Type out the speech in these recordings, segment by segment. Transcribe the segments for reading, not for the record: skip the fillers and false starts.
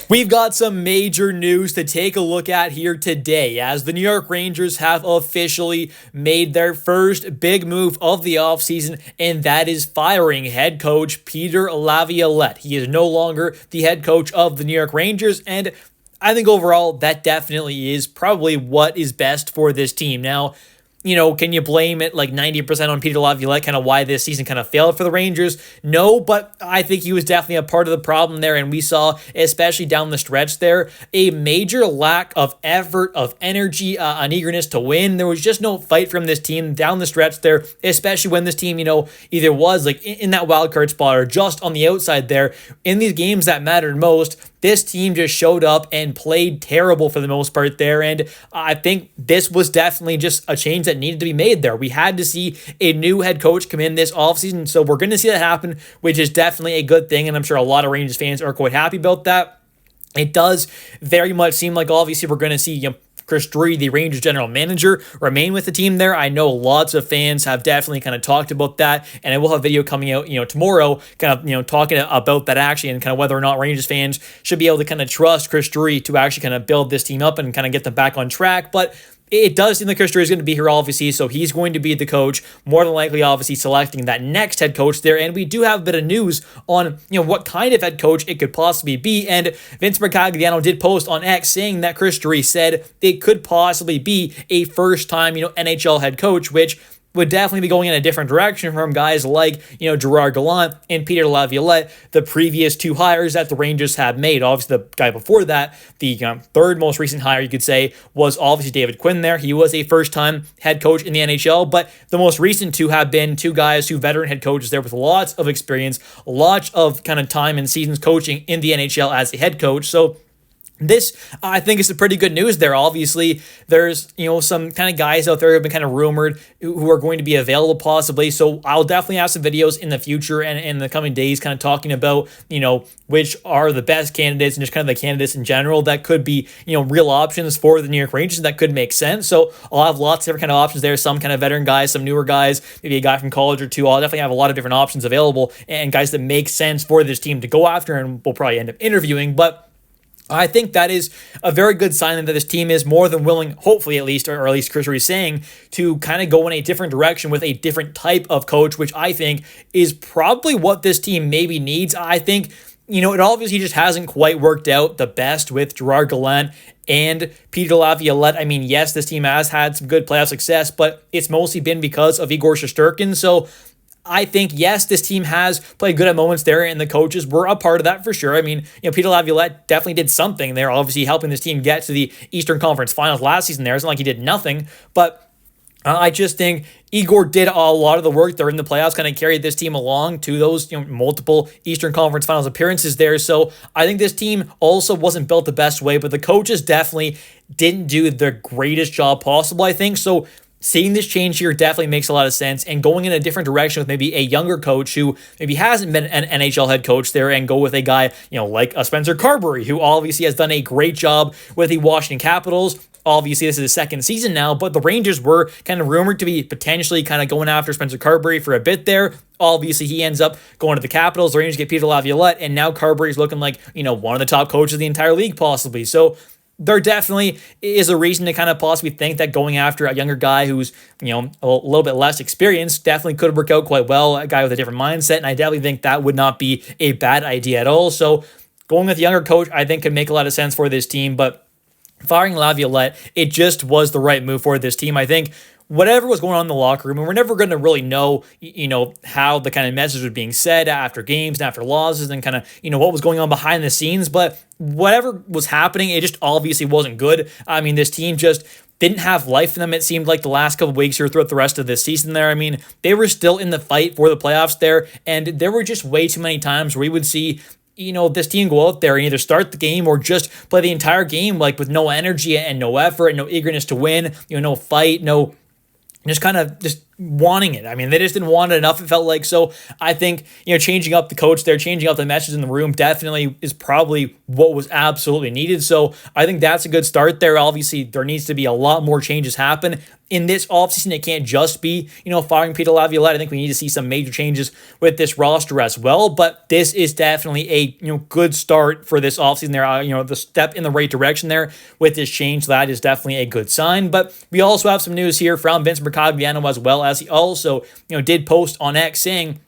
We've got some major news to take a look at here today as the New York Rangers have officially made their first big move of the offseason, and that is firing head coach Peter Laviolette. He is no longer the head coach of the New York Rangers, and I think overall that definitely is probably what is best for this team. Now, can you blame it like 90% on Peter Laviolette, kind of why this season kind of failed for the Rangers? No, but I think he was definitely a part of the problem there, and we saw, especially down the stretch there, a major lack of effort, of energy, an eagerness to win. There was just no fight from this team down the stretch there, especially when this team, either was like in that wild card spot or just on the outside there. In these games that mattered most, this team just showed up and played terrible for the most part there, and I think this was definitely just a change that needed to be made there. We had to see a new head coach come in this offseason, so we're going to see that happen, which is definitely a good thing, and I'm sure a lot of Rangers fans are quite happy about that. It does very much seem like obviously we're going to see Chris Drury, the Rangers general manager, remain with the team there. I know lots of fans have definitely kind of talked about that, and I will have a video coming out, tomorrow, kind of, talking about that actually, and kind of whether or not Rangers fans should be able to kind of trust Chris Drury to actually kind of build this team up and kind of get them back on track. But it does seem like Chris Drury is going to be here, obviously, so he's going to be the coach, more than likely, obviously, selecting that next head coach there, and we do have a bit of news on, what kind of head coach it could possibly be, and Vince Mercagliano did post on X saying that Chris Drury said it could possibly be a first-time, NHL head coach, which would definitely be going in a different direction from guys like, Gerard Gallant and Peter Laviolette, the previous two hires that the Rangers have made. Obviously, the guy before that, the third most recent hire, you could say, was obviously David Quinn there. He was a first-time head coach in the NHL, but the most recent two have been two veteran head coaches there with lots of experience, lots of kind of time and seasons coaching in the NHL as a head coach. So this, I think, is some pretty good news there. Obviously, there's, some kind of guys out there who have been kind of rumored who are going to be available possibly. So I'll definitely have some videos in the future and in the coming days kind of talking about, which are the best candidates and just kind of the candidates in general that could be, real options for the New York Rangers that could make sense. So I'll have lots of different kind of options there. Some kind of veteran guys, some newer guys, maybe a guy from college or two. I'll definitely have a lot of different options available and guys that make sense for this team to go after, and we'll probably end up interviewing. But I think that is a very good sign that this team is more than willing, hopefully at least, or at least Chris Drury is saying, to kind of go in a different direction with a different type of coach, which I think is probably what this team maybe needs. I think, it obviously just hasn't quite worked out the best with Gerard Gallant and Peter Laviolette. I mean, yes, this team has had some good playoff success, but it's mostly been because of Igor Shesterkin. So I think, yes, this team has played good at moments there, and the coaches were a part of that for sure. I mean, Peter Laviolette definitely did something there, obviously helping this team get to the Eastern Conference Finals last season there. It's not like he did nothing, but I just think Igor did a lot of the work there in the playoffs, kind of carried this team along to those multiple Eastern Conference Finals appearances there. So I think this team also wasn't built the best way, but the coaches definitely didn't do the greatest job possible, I think. So seeing this change here definitely makes a lot of sense, and going in a different direction with maybe a younger coach who maybe hasn't been an NHL head coach there, and go with a guy, like a Spencer Carberry, who obviously has done a great job with the Washington Capitals. Obviously, this is his second season now, but the Rangers were kind of rumored to be potentially kind of going after Spencer Carberry for a bit there. Obviously, he ends up going to the Capitals. The Rangers get Peter Laviolette, and now Carberry's looking like, one of the top coaches of the entire league possibly. So there definitely is a reason to kind of possibly think that going after a younger guy who's, a little bit less experienced definitely could work out quite well, a guy with a different mindset, and I definitely think that would not be a bad idea at all. So going with a younger coach, I think, could make a lot of sense for this team, but firing Laviolette, it just was the right move for this team. I think whatever was going on in the locker room, and we're never going to really know, how the kind of message was being said after games and after losses and kind of, what was going on behind the scenes, but whatever was happening, it just obviously wasn't good. I mean, this team just didn't have life in them, it seemed like, the last couple of weeks here throughout the rest of this season there. I mean, they were still in the fight for the playoffs there, and there were just way too many times where we would see this team go out there and either start the game or just play the entire game like with no energy and no effort and no eagerness to win, no fight, no just kind of just wanting it. I mean, they just didn't want it enough, it felt like. So I think, changing up the coach there, changing up the message in the room definitely is probably what was absolutely needed. So I think that's a good start there. Obviously, there needs to be a lot more changes happen in this offseason. It can't just be, firing Peter Laviolette. I think we need to see some major changes with this roster as well. But this is definitely a, good start for this offseason there. The step in the right direction there with this change. That is definitely a good sign. But we also have some news here from Vince Mercogliano as well, as he also, did post on X saying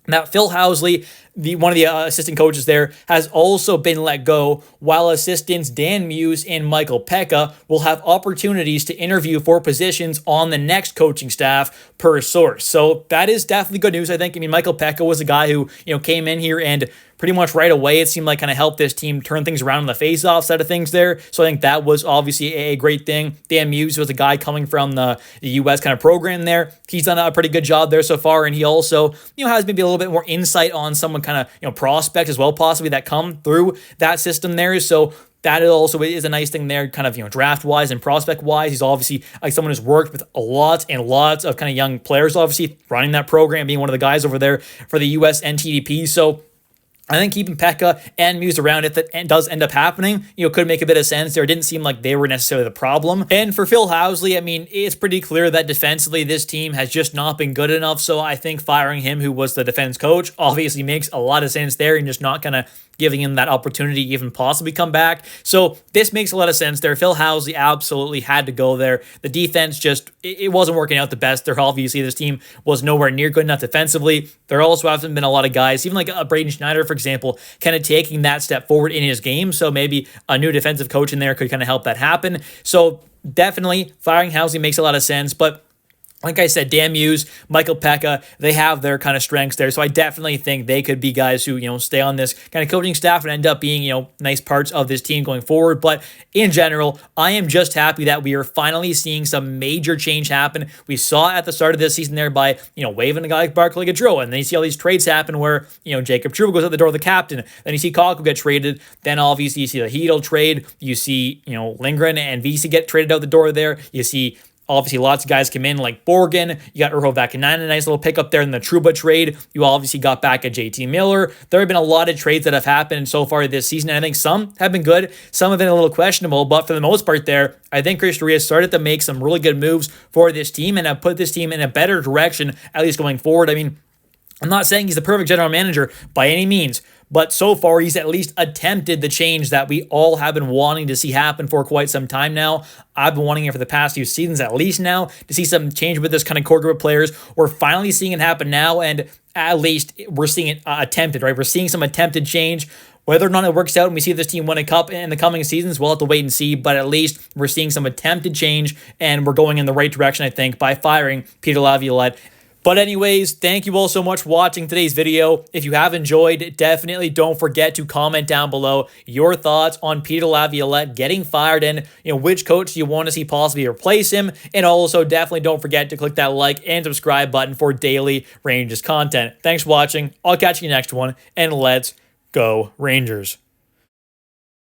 that Phil Housley, one of the assistant coaches there, has also been let go, while assistants Dan Muse and Michael Peca will have opportunities to interview for positions on the next coaching staff, per source. So that is definitely good news, I think. I mean, Michael Peca was a guy who, came in here and pretty much right away, it seemed like kind of helped this team turn things around on the face-off side of things there. So I think that was obviously a great thing. Dan Muse was a guy coming from the U.S. kind of program there. He's done a pretty good job there so far, and he also, has maybe a little bit more insight on someone kind of, prospect as well, possibly, that come through that system there. So that also is a nice thing there, kind of, draft-wise and prospect-wise. He's obviously like someone who's worked with a lot and lots of kind of young players, obviously, running that program, being one of the guys over there for the U.S. NTDP. So I think keeping Peca and Muse around, if that does end up happening, could make a bit of sense there. It didn't seem like they were necessarily the problem. And for Phil Housley, I mean, it's pretty clear that defensively this team has just not been good enough. So I think firing him, who was the defense coach, obviously makes a lot of sense there, and just not kind of giving him that opportunity to even possibly come back. So this makes a lot of sense there. Phil Housley absolutely had to go there. The defense just, it wasn't working out the best there. Obviously, this team was nowhere near good enough defensively. There also haven't been a lot of guys, even like Braden Schneider, for example, kind of taking that step forward in his game. So maybe a new defensive coach in there could kind of help that happen. So definitely firing Housley makes a lot of sense. But like I said, Dan Muse, Michael Peca, they have their kind of strengths there. So I definitely think they could be guys who, stay on this kind of coaching staff and end up being, nice parts of this team going forward. But in general, I am just happy that we are finally seeing some major change happen. We saw at the start of this season there by, waving a guy like Barclay Gaudreau. And then you see all these trades happen where, Jacob Trouba goes out the door of the captain. Then you see Kakko get traded. Then obviously you see the Hedel trade. You see, Lindgren and Vesey get traded out the door there. You see obviously lots of guys come in like Borgen. You got Urho Vakanainen, a nice little pickup there in the Trouba trade. You obviously got back a JT Miller. There have been a lot of trades that have happened so far this season, and I think some have been good. Some have been a little questionable, but for the most part there, I think Chris Drury has started to make some really good moves for this team and have put this team in a better direction, at least going forward. I mean, I'm not saying he's the perfect general manager by any means, but so far he's at least attempted the change that we all have been wanting to see happen for quite some time now. I've been wanting it for the past few seasons at least now, to see some change with this kind of core group of players. We're finally seeing it happen now, and at least we're seeing it attempted, right? We're seeing some attempted change. Whether or not it works out and we see this team win a cup in the coming seasons, we'll have to wait and see. But at least we're seeing some attempted change, and we're going in the right direction, I think, by firing Peter Laviolette. But anyways, thank you all so much for watching today's video. If you have enjoyed, definitely don't forget to comment down below your thoughts on Peter Laviolette getting fired, and which coach you want to see possibly replace him. And also definitely don't forget to click that like and subscribe button for daily Rangers content. Thanks for watching. I'll catch you next one, and let's go Rangers.